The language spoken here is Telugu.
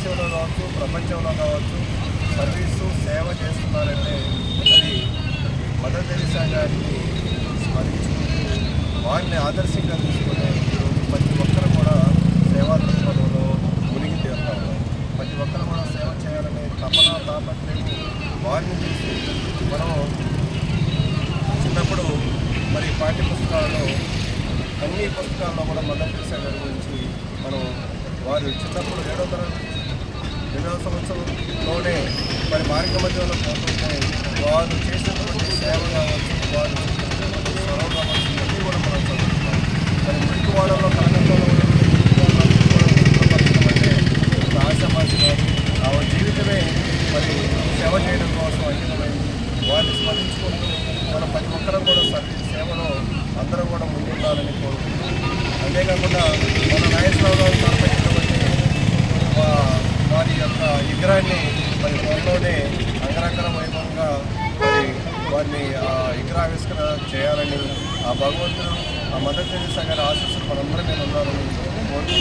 దేశంలో కావచ్చు, ప్రపంచంలో కావచ్చు సర్వీసు సేవ చేస్తున్నారంటే అది మదర్ తెరీసా గారిని స్మరించుకుంటూ వారిని ఆదర్శంగా తీసుకునే ఈరోజు ప్రతి ఒక్కరు కూడా సేవా దృక్పథంలో మునిగి తీరుతా ఉన్నారు. ప్రతి ఒక్కరు కూడా సేవ చేయాలనే తపన తాపత్రయం వారిని చూసి మనం చిన్నప్పుడు మరి పాఠ్య పుస్తకాల్లో అన్ని పుస్తకాల్లో కూడా మదర్ తెరీసా గారి గురించి మనం వారు చిన్నప్పుడు 7వ సంవత్సరంలోనే మరి మార్గ మధ్యలో పోతుంటే వారు చేసినటువంటి సేవ కావచ్చు, వారు చేసినటువంటి స్వరం కావచ్చు, ఇవన్నీ కూడా మనం చదువుతున్నాం. మరి మురికి వాడల్లో కలకత్తాలో అంటే ఆశామాసి కాదు, ఆ జీవితమే మరి సేవ చేయడం కోసం అంకితమైంది. వారిని స్మరించుకుంటూ మన ప్రతి ఒక్కరం కూడా సేవలో అందరం కూడా ముందుండాలని కోరుకుంటున్నాం. అంతేకాకుండా మన నాగేశ్వరరావు తరపెట్టినటువంటి వారి యొక్క విగ్రహాన్ని మరి త్వరలోనే అంగరంగ వైభవంగా మరి వారిని విగ్రహావిష్కరణ చేయాలని ఆ భగవంతుడు ఆ మదర్ తెరీసా గారి ఆశీస్సులు మనందరం మీద ఉన్నారని కోరుకుంటూ